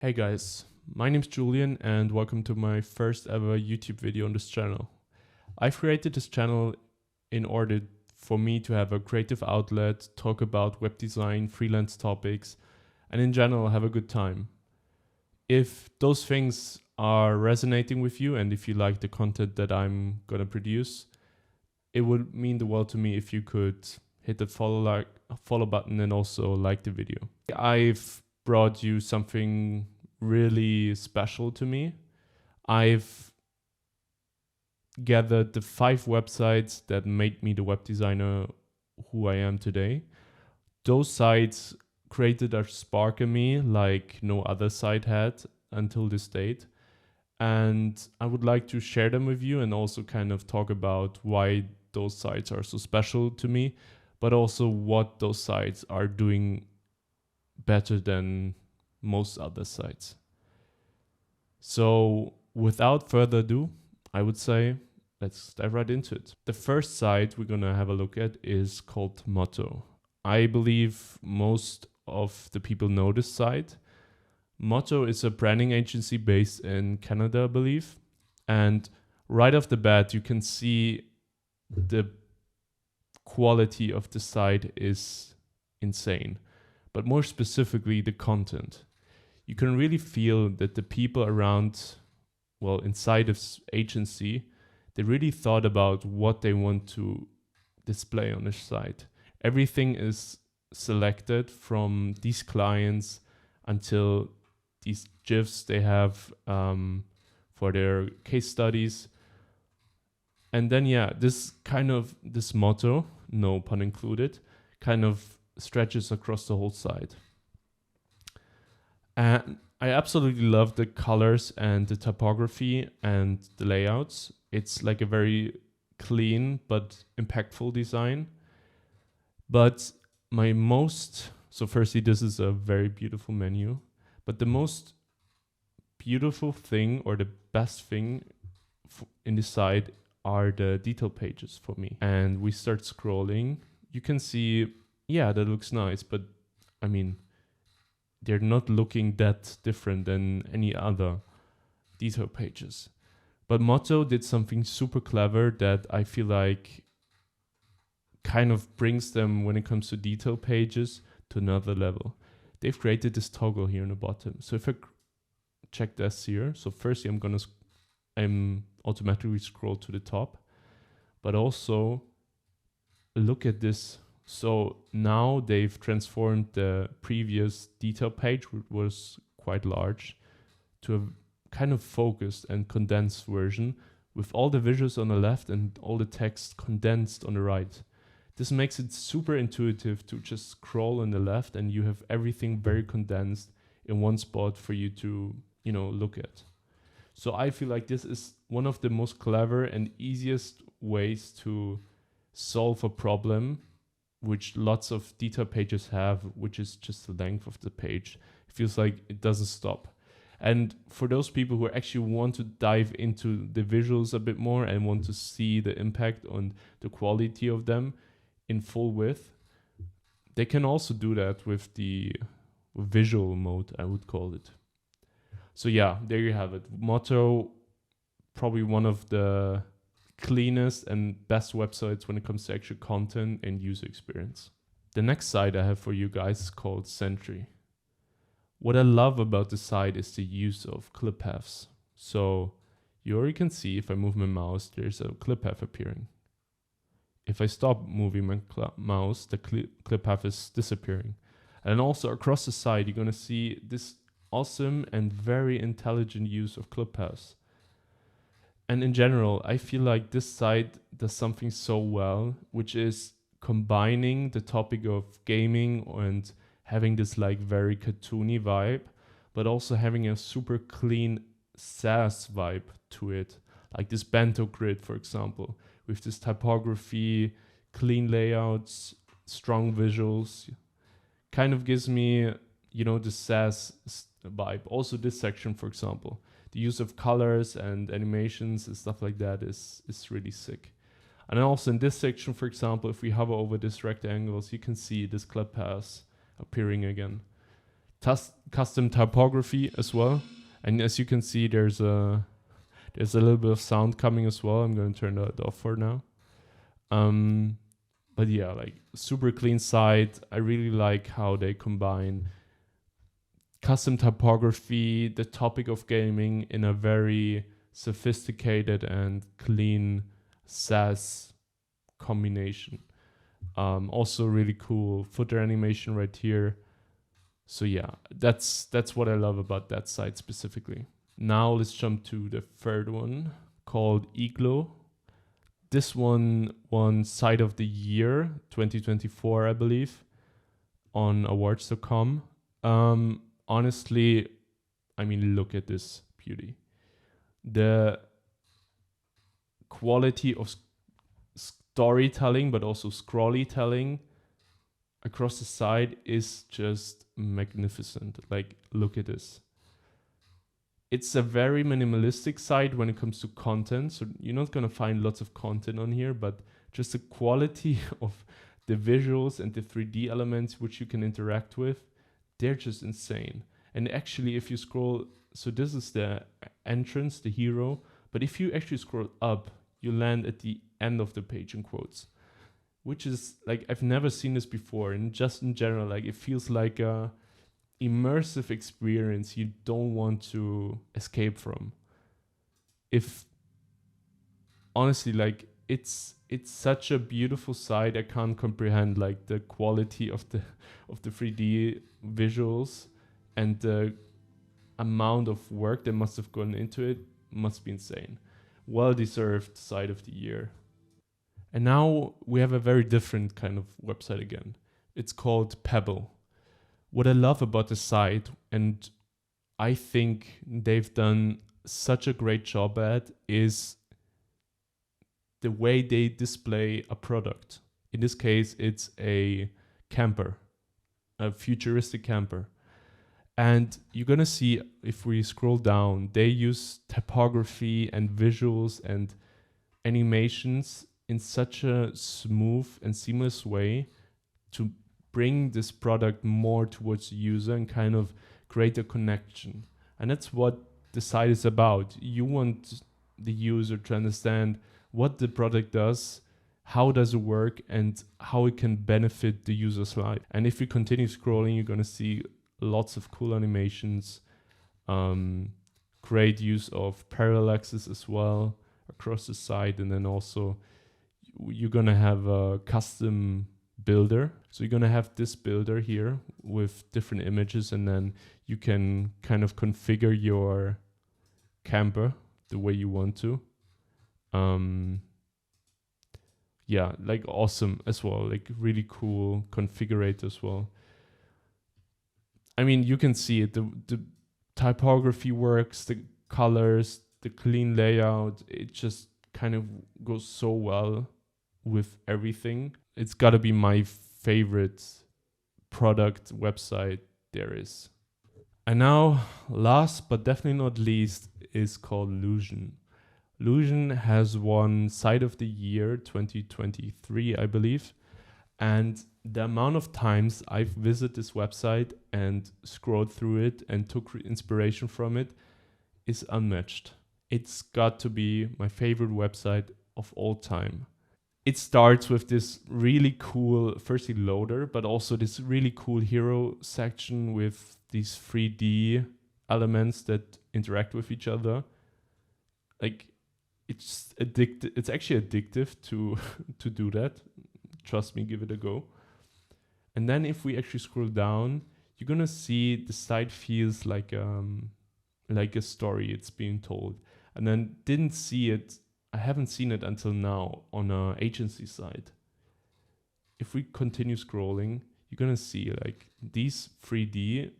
Hey guys, my name's Julian and welcome to my first ever YouTube video on this channel. I've created this channel in order for me to have a creative outlet, talk about web design, freelance topics, and in general have a good time. If those things are resonating with you and if you like the content that I'm gonna produce, it would mean the world to me if you could hit the follow button and also like the video. I've brought you something really special to me. I've gathered the 5 websites that made me the web designer who I am today. Those sites created a spark in me like no other site had until this date. And I would like to share them with you and also kind of talk about why those sites are so special to me, but also what those sites are doing better than most other sites. So without further ado, I would say let's dive right into it. The first site we're gonna have a look at is called Moto. I believe most of the people know this site. Moto is a branding agency based in Canada, I believe. And right off the bat, you can see the quality of the site is insane. But more specifically, the content. You can really feel that the people around, inside of agency, they really thought about what they want to display on the site. Everything is selected from these clients until these GIFs they have for their case studies. And then, this motto, no pun included, kind of stretches across the whole site. And I absolutely love the colors and the typography and the layouts. It's like a very clean but impactful design. But firstly, this is a very beautiful menu. But the most beautiful thing or the best thing in the site are the detail pages for me. And we start scrolling. You can see, that looks nice, but I mean, they're not looking that different than any other detail pages. But Moto did something super clever that I feel like kind of brings them, when it comes to detail pages, to another level. They've created this toggle here in the bottom. So if I check this here, so firstly I'm automatically scroll to the top, but also look at this. So now they've transformed the previous detail page, which was quite large, to a kind of focused and condensed version with all the visuals on the left and all the text condensed on the right. This makes it super intuitive to just scroll on the left and you have everything very condensed in one spot for you to, look at. So I feel like this is one of the most clever and easiest ways to solve a problem which lots of detail pages have, which is just the length of the page. It feels like it doesn't stop. And for those people who actually want to dive into the visuals a bit more and want to see the impact on the quality of them in full width, they can also do that with the visual mode, I would call it. So there you have it. Moto, probably one of the cleanest and best websites when it comes to actual content and user experience. The next site I have for you guys is called Sentry. What I love about the site is the use of clip paths. So you already can see if I move my mouse, there's a clip path appearing. If I stop moving my mouse, the clip path is disappearing. And also across the site, you're gonna see this awesome and very intelligent use of clip paths. And in general, I feel like this site does something so well, which is combining the topic of gaming and having this like very cartoony vibe, but also having a super clean SaaS vibe to it. Like this bento grid, for example, with this typography, clean layouts, strong visuals, kind of gives me, the SaaS vibe. Also this section, for example, the use of colors and animations and stuff like that is really sick. And then also in this section, for example, if we hover over these rectangles, you can see this clip paths appearing again. custom typography as well. And as you can see, there's a little bit of sound coming as well. I'm going to turn that off for now. But yeah, like super clean site. I really like how they combine custom typography, the topic of gaming in a very sophisticated and clean SaaS combination. Also really cool footer animation right here. So yeah, that's what I love about that site specifically. Now let's jump to the third one called Eiglo. This one won Site of the Year 2024, I believe, on awards.com. Honestly, I mean, look at this beauty. The quality of storytelling, but also scrollytelling across the site is just magnificent. Like, look at this. It's a very minimalistic site when it comes to content. So you're not going to find lots of content on here, but just the quality of the visuals and the 3D elements which you can interact with, they're just insane. And actually, if you scroll, so this is the entrance, the hero, but if you actually scroll up, you land at the end of the page in quotes, which is like, I've never seen this before. And just in general, like it feels like a immersive experience you don't want to escape from. If honestly, like it's such a beautiful site, I can't comprehend like the quality of the 3D visuals and the amount of work that must have gone into it must be insane. Well deserved site of the year. And now we have a very different kind of website again. It's called Pebble. What I love about the site, and I think they've done such a great job at, is the way they display a product. In this case, it's a camper, a futuristic camper. And you're going to see, if we scroll down, they use typography and visuals and animations in such a smooth and seamless way to bring this product more towards the user and kind of create a connection. And that's what the site is about. You want the user to understand what the product does, how does it work, and how it can benefit the user's life. And if you continue scrolling, you're going to see lots of cool animations, great use of parallaxes as well across the site, and then also you're going to have a custom builder. So you're going to have this builder here with different images, and then you can kind of configure your camper the way you want to. Yeah, like awesome as well, like really cool configurator as well. I mean, you can see it, the typography works, the colors, the clean layout, it just kind of goes so well with everything. It's got to be my favorite product website there is. And now, last but definitely not least, is called Lusion. Lusion has won Site of the Year 2023, I believe. And the amount of times I've visited this website and scrolled through it and took inspiration from it is unmatched. It's got to be my favorite website of all time. It starts with this really cool, firstly loader, but also this really cool hero section with these 3D elements that interact with each other. Like, it's addictive. It's actually addictive to do that. Trust me, give it a go. And then if we actually scroll down, you're gonna see the site feels like a story it's being told. And then I haven't seen it until now on an agency site. If we continue scrolling, you're gonna see like these 3D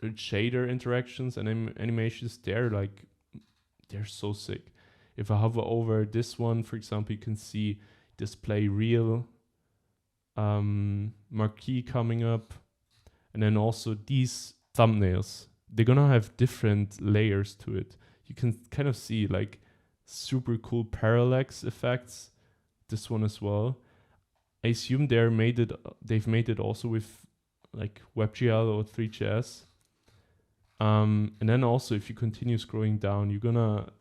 shader interactions and animations. They're so sick. If I hover over this one, for example, you can see display real marquee coming up, and then also these thumbnails. They're gonna have different layers to it. You can kind of see like super cool parallax effects. This one as well. I assume they've made it also with like WebGL or 3JS. And then also, if you continue scrolling down, you're gonna,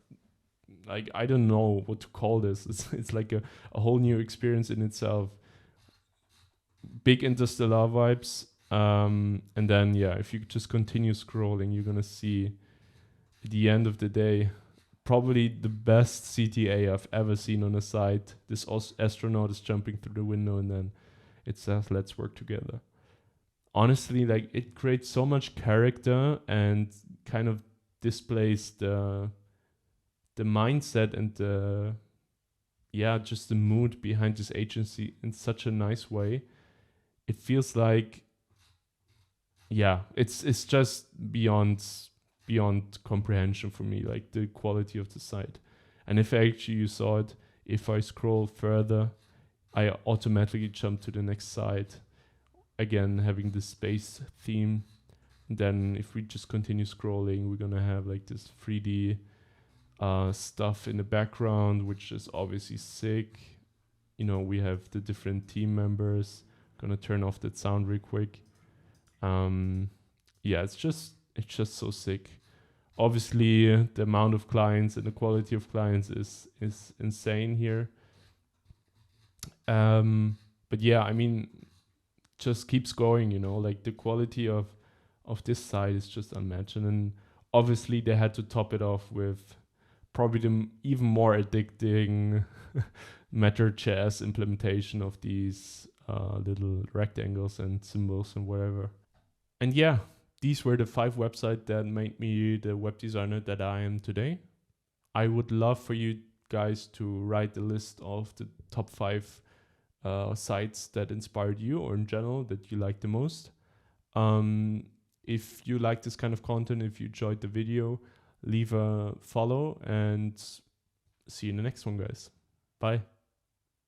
like, I don't know what to call this. It's like a whole new experience in itself. Big interstellar vibes. And then, yeah, if you just continue scrolling, you're gonna see at the end of the day, probably the best CTA I've ever seen on a site. This astronaut is jumping through the window and then it says, "Let's work together." Honestly, like, it creates so much character and kind of displays the mindset and just the mood behind this agency in such a nice way. It feels like, it's just beyond comprehension for me, like the quality of the site. And if actually you saw it, if I scroll further, I automatically jump to the next site, again having the space theme. And then if we just continue scrolling, we're gonna have like this 3D stuff in the background, which is obviously sick. You know, we have the different team members. Gonna turn off that sound real quick. It's just so sick. Obviously, the amount of clients and the quality of clients is insane here. But yeah, I mean, just keeps going, you know, like the quality of this site is just unmatched. And then obviously they had to top it off with probably the even more addicting Matter.js implementation of these little rectangles and symbols and whatever. And yeah, these were the 5 websites that made me the web designer that I am today. I would love for you guys to write a list of the top 5 sites that inspired you, or in general that you like the most. If you like this kind of content, if you enjoyed the video, leave a follow and see you in the next one, guys. Bye.